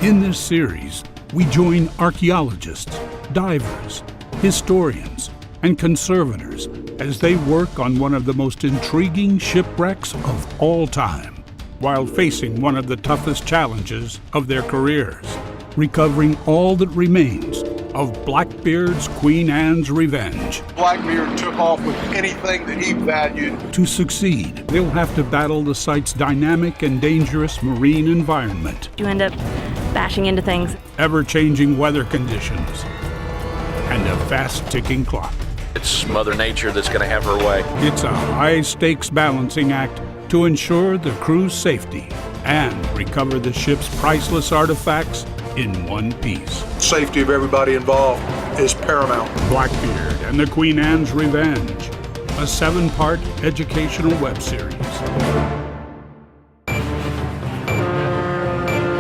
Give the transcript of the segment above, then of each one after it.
In this series, we join archaeologists, divers, historians, and conservators as they work on one of the most intriguing shipwrecks of all time, while facing one of the toughest challenges of their careers, recovering all that remains of Blackbeard's Queen Anne's Revenge. Blackbeard took off with anything that he valued. To succeed, they'll have to battle the site's dynamic and dangerous marine environment. You end up bashing into things. Ever-changing weather conditions, and a fast-ticking clock. It's Mother Nature that's going to have her way. It's a high-stakes balancing act to ensure the crew's safety and recover the ship's priceless artifacts in one piece. Safety of everybody involved is paramount. Blackbeard and the Queen Anne's Revenge, a 7-part educational web series.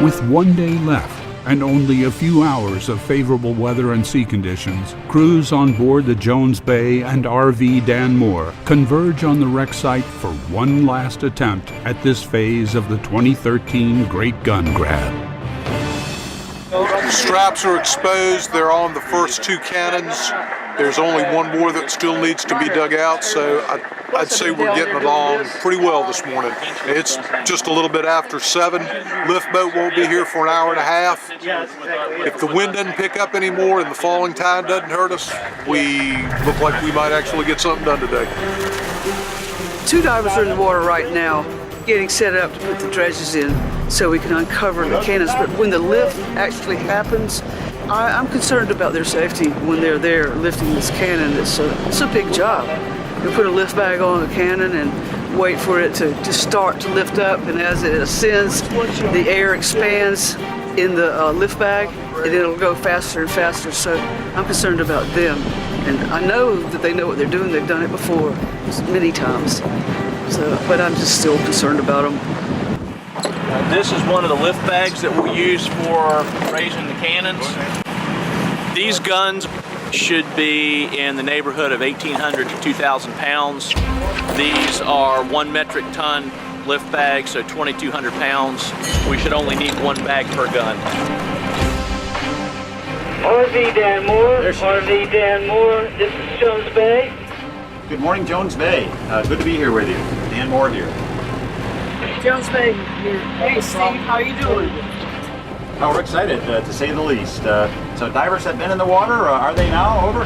With 1 day left and only a few hours of favorable weather and sea conditions, crews on board the Jones Bay and RV Dan Moore converge on the wreck site for one last attempt at this phase of the 2013 Great Gun Grab. The straps are exposed. They're on the first 2 cannons. There's only one more that still needs to be dug out, so I'd say we're getting along pretty well this morning. It's just a little bit after 7. Lift boat won't be here for an hour and a half. If the wind doesn't pick up anymore and the falling tide doesn't hurt us, we look like we might actually get something done today. 2 divers are in the water right now, getting set up to put the dredges in so we can uncover the cannons. But when the lift actually happens, I'm concerned about their safety when they're there lifting this cannon. It's a big job. You put a lift bag on the cannon and wait for it to just start to lift up, and as it ascends, the air expands in the lift bag, and it'll go faster and faster. So I'm concerned about them. And I know that they know what they're doing. They've done it before many times. But I'm just still concerned about them. This is one of the lift bags that we use for raising the cannons. These guns should be in the neighborhood of 1,800 to 2,000 pounds. These are 1 metric ton lift bags, so 2,200 pounds. We should only need 1 bag per gun. RV Dan Moore, RV Dan Moore, this is Jones Bay. Good morning, Jones Bay. Good to be here with you. Dan Moore here. Jones Bay here. Hey Steve, how you doing? Oh, we're excited, to say the least. So divers have been in the water. Are they now? Over?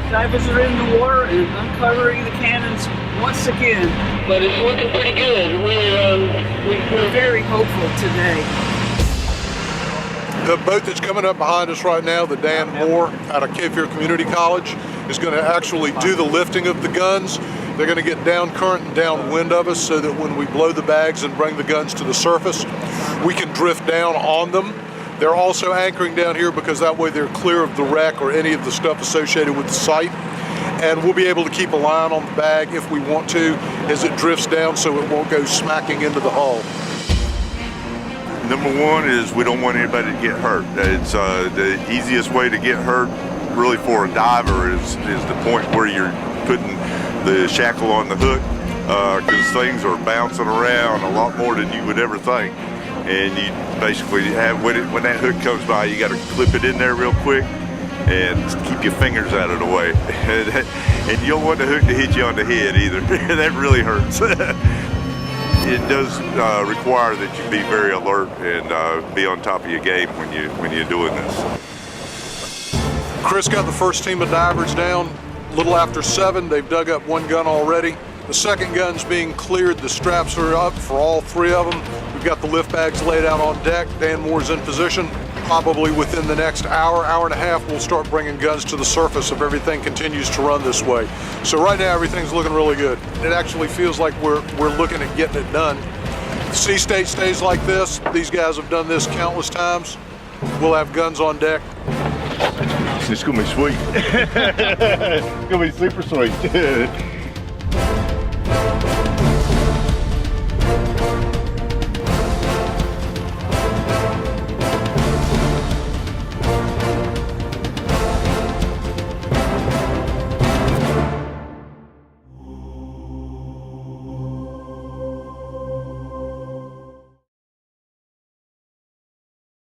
Divers are in the water and uncovering the cannons once again. But it's looking pretty good. We're very hopeful today. The boat that's coming up behind us right now, the Dan Moore out of Cape Fear Community College, is going to actually do the lifting of the guns. They're going to get down current and downwind of us so that when we blow the bags and bring the guns to the surface, we can drift down on them. They're also anchoring down here because that way they're clear of the wreck or any of the stuff associated with the site. And we'll be able to keep a line on the bag if we want to as it drifts down so it won't go smacking into the hull. Number 1 is we don't want anybody to get hurt. It's the easiest way to get hurt really for a diver is the point where you're putting the shackle on the hook, because things are bouncing around a lot more than you would ever think. And you basically have, when that hook comes by, you got to clip it in there real quick and keep your fingers out of the way. And you don't want the hook to hit you on the head either. That really hurts. It does require that you be very alert and be on top of your game when you're doing this. Chris got the first team of divers down a little after 7. They've dug up 1 gun already. The second gun's being cleared. The straps are up for all 3 of them. We've got the lift bags laid out on deck. Dan Moore's in position. Probably within the next hour and a half, we'll start bringing guns to the surface if everything continues to run this way. So right now, everything's looking really good. It actually feels like we're looking at getting it done. The sea state stays like this. These guys have done this countless times. We'll have guns on deck. It's gonna be sweet. It's gonna be super sweet.